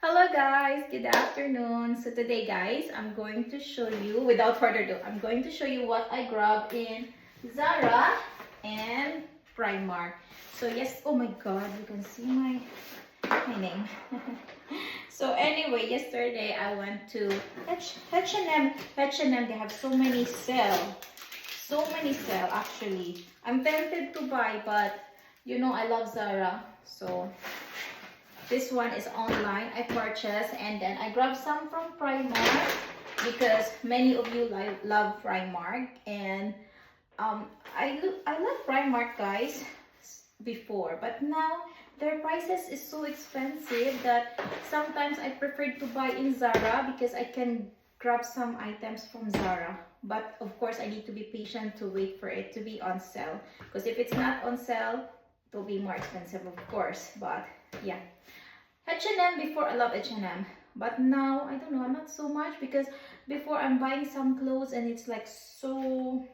Hello guys, good afternoon. So today guys, I'm going to show you, without further ado, I'm going to show you what I grabbed in Zara and Primark. So yes, oh my god, you can see my name. So anyway, yesterday I went to H&M. H&M, they have so many sale. So many sale actually. I'm tempted to buy, but you know I love Zara. So this one is online. I purchased and then I grabbed some from Primark because many of you love Primark, and I love Primark guys before, but now their prices is so expensive that sometimes I prefer to buy in Zara because I can grab some items from Zara. But of course I need to be patient to wait for it to be on sale, because if it's not on sale it will be more expensive of course. But yeah, H&M before, I love H&M, but now I don't know, I'm not so much, because before I'm buying some clothes and it's like so,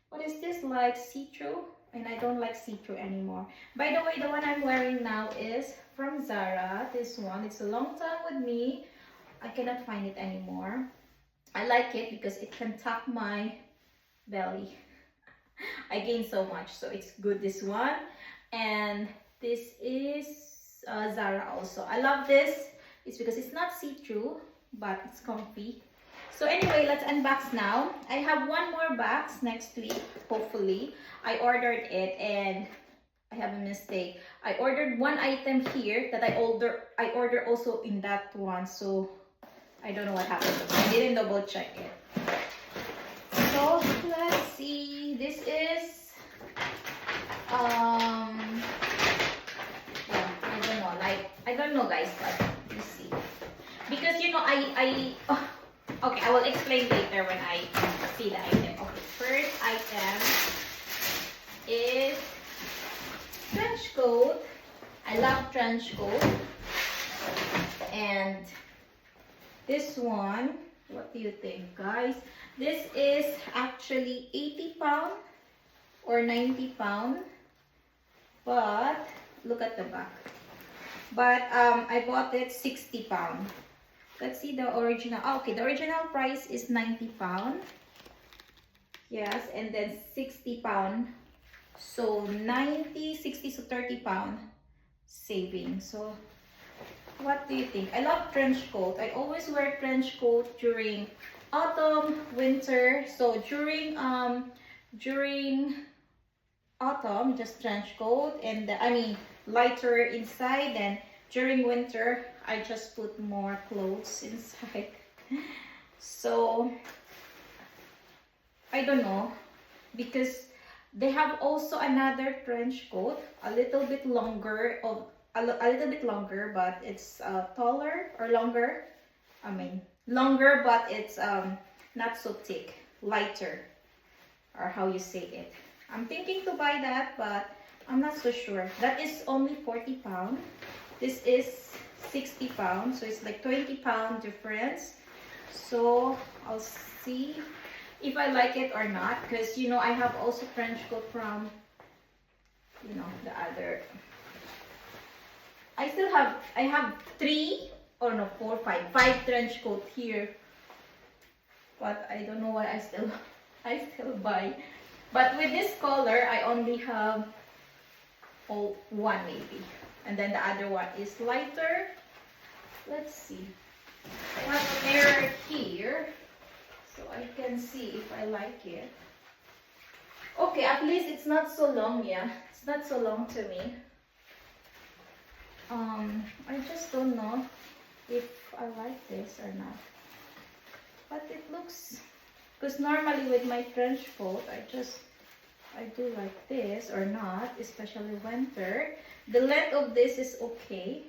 what is this, like see-through, and I don't like see-through anymore. By the way, the one I'm wearing now is from Zara. This one, it's a long time with me. I cannot find it anymore. I like it because it can tuck my belly. I gained so much, so it's good, this one. And this is Zara also. I love this. It's because it's not see-through, but it's comfy. So anyway, let's unbox now. I have one more box next week, hopefully. I ordered it and I have a mistake. I ordered one item here that I ordered also in that one. So I don't know what happened. I didn't double check it. So let's see. This is I don't know guys, but let's see. Because you know okay, I will explain later when I see the item. Okay, first item is trench coat. I love trench coat. And this one, what do you think guys? This is actually 80 pound or 90 pound, but look at the back. But I bought it 60 pound. Let's see the original. Oh, okay, the original price is 90 pound. Yes, and then 60 pound. So 90, 60, so 30 pound saving. So what do you think? I love trench coat. I always wear trench coat during autumn, winter. So during autumn, just trench coat, and I mean lighter inside. And during winter I just put more clothes inside. So I don't know, because they have also another trench coat, a little bit longer, but it's taller or longer. I mean longer, but it's not so thick, lighter, or how you say it. I'm thinking to buy that, but I'm not so sure. That is only 40 pound. This is 60 pounds, so it's like 20 pound difference. So I'll see if I like it or not, because you know I have also trench coat from, you know, the other. I have five trench coat here, but I don't know why I still buy. But with this color, I only have one maybe. And then the other one is lighter. Let's see. I have a mirror here, so I can see if I like it. Okay, at least it's not so long, yeah. It's not so long to me. I just don't know if I like this or not. But it looks, because normally with my trench coat, I do like this or not, especially winter. The length of this is okay.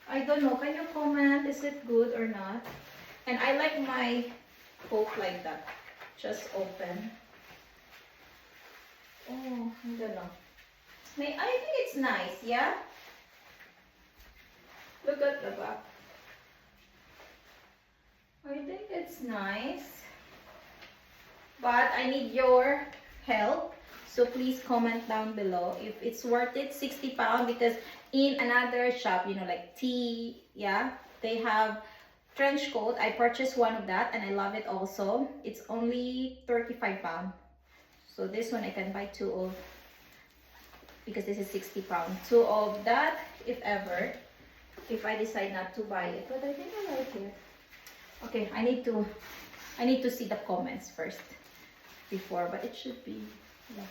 I don't know, can you comment, is it good or not? And I like my coat like that, just open. Oh, I don't know. I think it's nice, yeah? Look at the back. I think it's nice. But I need your help. So please comment down below if it's worth it, 60 pounds, because in another shop, you know, like T, yeah, they have trench coat. I purchased one of that and I love it also. It's only 35 pounds. So this one I can buy two of, because this is 60 pounds. Two of that, if ever, if I decide not to buy it. But I think I like it. Okay, I need to see the comments first before, but it should be, yeah.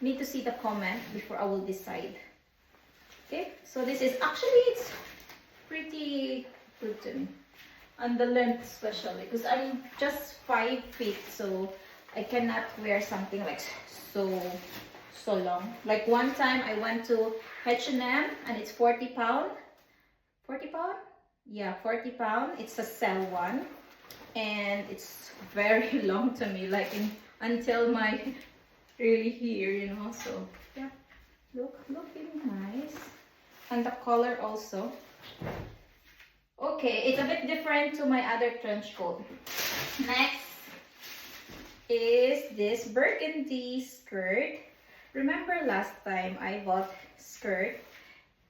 Need to see the comment before I will decide. Okay, so this is actually, it's pretty good to me. And the length especially, because I'm just 5 feet, so I cannot wear something like so long. Like one time I went to H&M and it's 40 pound. 40 pound? Yeah, 40 pound. It's a sale one. And it's very long to me, like until my really here, you know. So yeah, looking nice. And the color also. Okay, it's a bit different to my other trench coat. Next is this burgundy skirt. Remember last time I bought skirt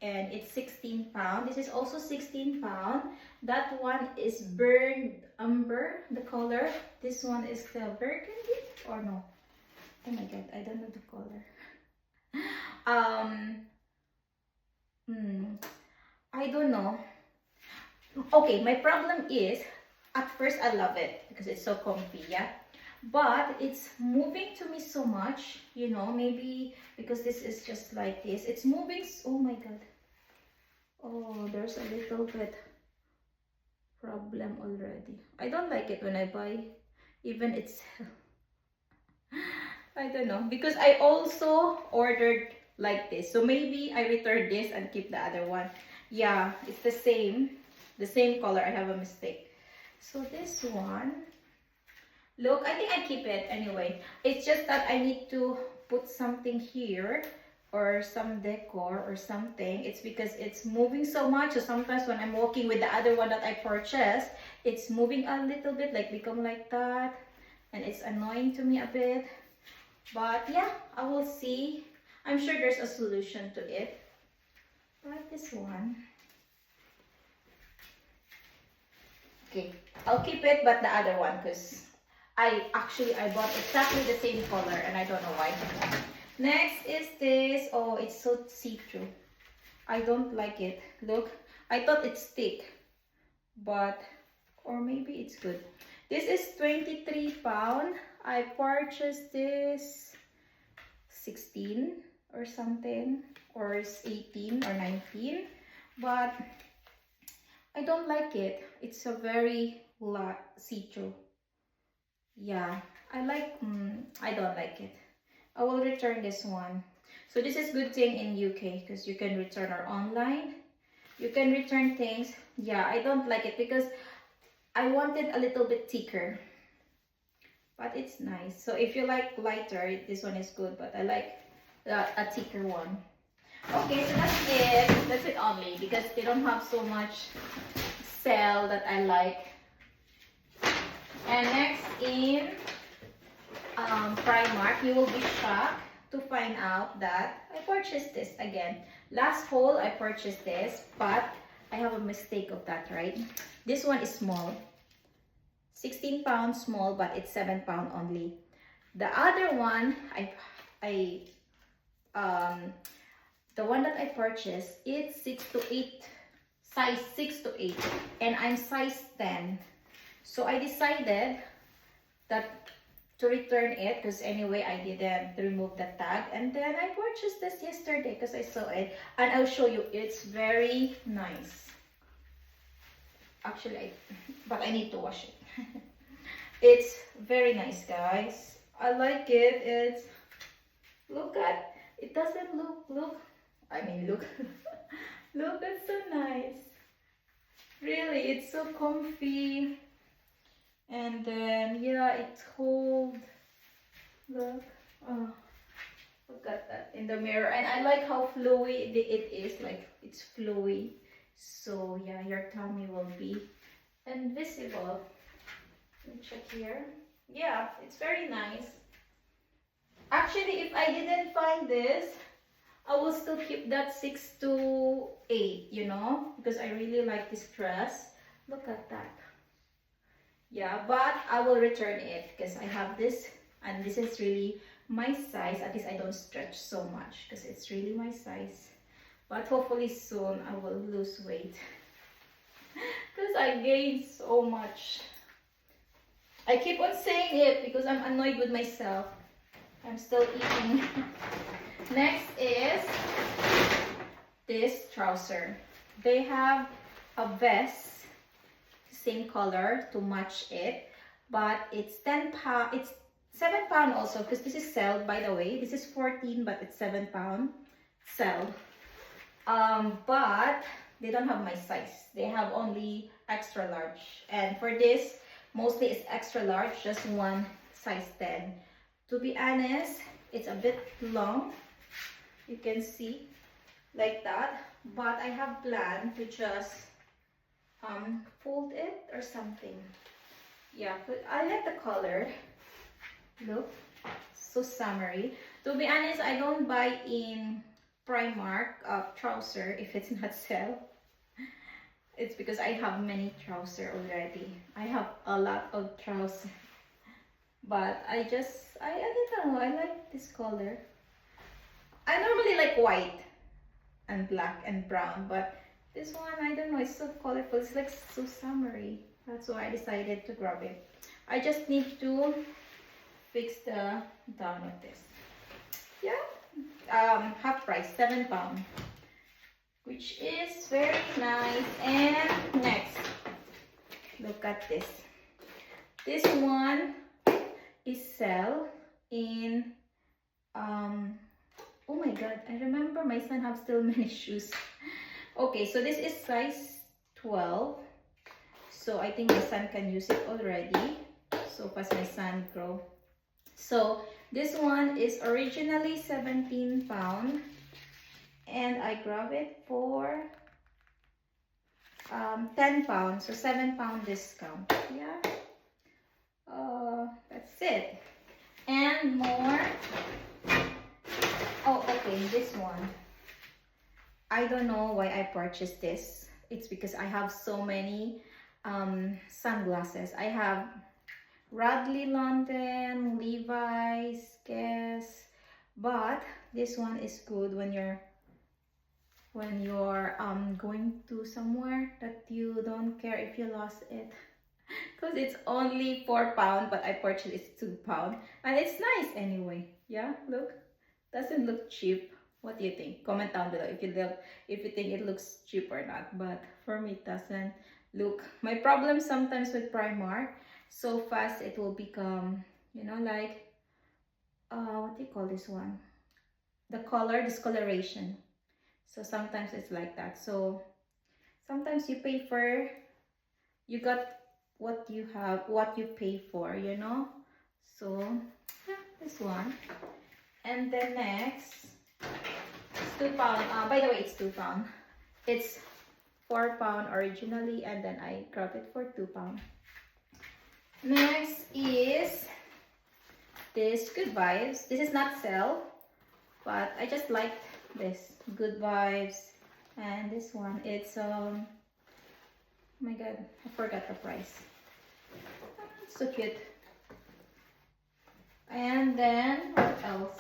and it's 16 pounds. This is also 16 pounds. That one is burned umber, the color. This one is the burgundy or no? Oh my god, I don't know the color. I don't know. Okay, my problem is at first I love it because it's so comfy, yeah. But it's moving to me so much, you know, maybe because this is just like this. It's moving, oh my god. Oh, there's a little bit problem already. I don't like it when I buy, even it's, I don't know, because I also ordered like this. So maybe I return this and keep the other one. Yeah, it's the same color. I have a mistake. So this one, look, I think I keep it anyway. It's just that I need to put something here or some decor or something. It's because it's moving so much. So sometimes when I'm walking with the other one that I purchased, it's moving a little bit, like become like that. And it's annoying to me a bit. But yeah, I will see. I'm sure there's a solution to it. Like this one. Okay, I'll keep it, but the other one, because I bought exactly the same color and I don't know why. Next is this. Oh, it's so see-through. I don't like it. Look, I thought it's thick, but, or maybe it's good. This is 23 pounds. I purchased this 16 or something, or 18 or 19, but I don't like it. It's a very see-through. Yeah, I don't like it. I will return this one. So this is good thing in UK because you can return, or online. You can return things. Yeah, I don't like it because I wanted a little bit thicker. But it's nice. So if you like lighter, this one is good. But I like a thicker one. Okay, so that's it. That's it only because they don't have so much sale that I like. And next in Primark, you will be shocked to find out that I purchased this again. Last haul I purchased this, but I have a mistake of that, right? This one is small. 16 pounds small, but it's 7 pounds only. The other one, the one that I purchased, it's 6 to 8, size 6 to 8, and I'm size 10. So I decided that to return it because anyway I didn't remove the tag, and then I purchased this yesterday because I saw it, and I'll show you. It's very nice. Actually, but I need to wash it. It's very nice, guys. I like it. It's, look at it. Doesn't look. I mean, look. Look, it's so nice. Really, it's so comfy. And then yeah, it's cold. Look. Oh, look at that in the mirror. And I like how flowy it is. Like it's flowy. So yeah, your tummy will be invisible. Let me check here. Yeah, it's very nice. Actually, if I didn't find this, I will still keep that 6 to 8, you know, because I really like this dress. Look at that. Yeah, but I will return it because I have this, and this is really my size. At least I don't stretch so much because it's really my size. But hopefully soon I will lose weight because I gained so much. I keep on saying it because I'm annoyed with myself. I'm still eating. Next is this trouser. They have a vest, same color to match it, but it's 10 pound. It's 7 pound also because this is sale, by the way. This is 14, but it's 7 pound sale. But they don't have my size. They have only extra large, and for this mostly it's extra large, just one size 10. To be honest, it's a bit long, you can see like that, but I have planned to just fold it or something. Yeah, but I like the color. Look, so summery. To be honest, I don't buy in Primark trouser if it's not sale. It's because I have many trouser already. I have a lot of trouser, but I don't know, I like this color. I normally like white and black and brown, but this one, I don't know, it's so colorful. It's like so summery. That's why I decided to grab it. I just need to fix the down of this. Yeah, half price, 7 pound, which is very nice. And next, look at this. This one is sell in oh my god, I remember my son have still many shoes. Okay, so this is size 12, so I think my son can use it already, so fast my son grow. So this one is originally 17 pound, and I grab it for 10 pounds, so 7 pound discount. Yeah, that's it. And more. Oh, okay, this one, I don't know why I purchased this. It's because I have so many sunglasses. I have Radley London, Levi's, Guess, but this one is good when you're going to somewhere that you don't care if you lost it, because it's only 4 pound, but I purchased it 2 pound, and it's nice anyway. Yeah, look, doesn't look cheap. What do you think? Comment down below if you think it looks cheap or not. But for me, it doesn't look. My problem sometimes with Primark, so fast it will become, you know, like what do you call this one? The color discoloration. So sometimes it's like that. So sometimes you pay for, you got what you have, what you pay for, you know. So yeah, this one. And then next, it's 2 pound. By the way, it's 2 pound. It's 4 pound originally, and then I grabbed it for 2 pound. Next is this Good Vibes. This is not sale, but I just like this Good Vibes. And this one, it's oh my god, I forgot the price. It's so cute. And then what else?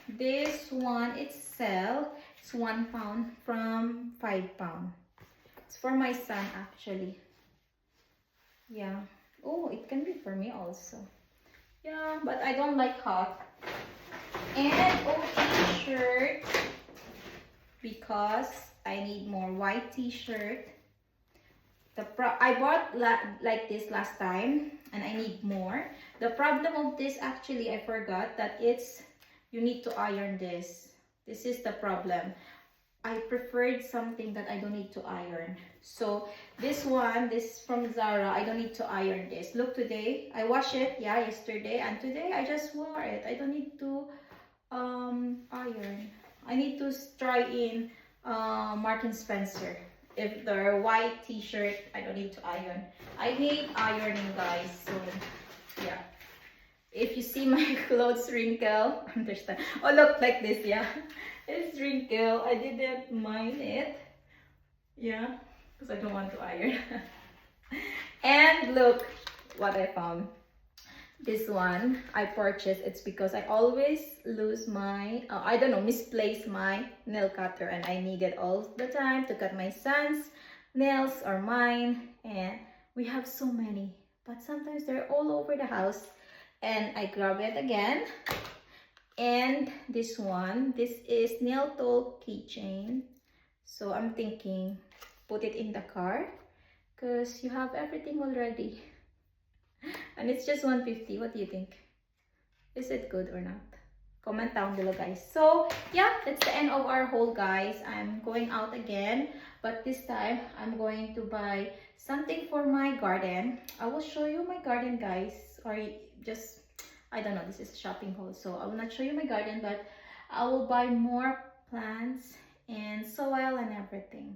This one, it's sell. It's 1 pound from 5 pound. It's for my son actually. Yeah. Oh, it can be for me also. Yeah, but I don't like hot. And t-shirt, because I need more white t-shirt. I bought like this last time, and I need more. The problem of this, actually, I forgot that you need to iron this. This is the problem. I preferred something that I don't need to iron. So this one, this from Zara, I don't need to iron this. Look, today I washed it, yeah, yesterday, and today I just wore it. I don't need to iron. I need to try in Marks and Spencer. If they're white t-shirt, I don't need to iron. I hate ironing, guys. So yeah, if you see my clothes wrinkle, understand. Oh, look like this, yeah. It's wrinkle. I didn't mind it. Yeah, because I don't want to iron. And look what I found. This one I purchased. It's because I always lose my, I don't know, misplace my nail cutter, and I need it all the time to cut my son's nails or mine. And we have so many, but sometimes they're all over the house. And I grab it again. And this one, this is nail tool keychain. So I'm thinking, put it in the car because you have everything already. And it's just 150. What do you think? Is it good or not? Comment down below, guys. So yeah, that's the end of our haul, guys. I'm going out again, but this time I'm going to buy something for my garden. I will show you my garden, guys. Or just, I don't know, this is shopping haul, so I will not show you my garden, but I will buy more plants and soil and everything.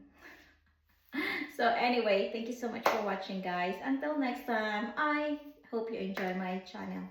So anyway, thank you so much for watching, guys. Until next time, I hope you enjoy my channel.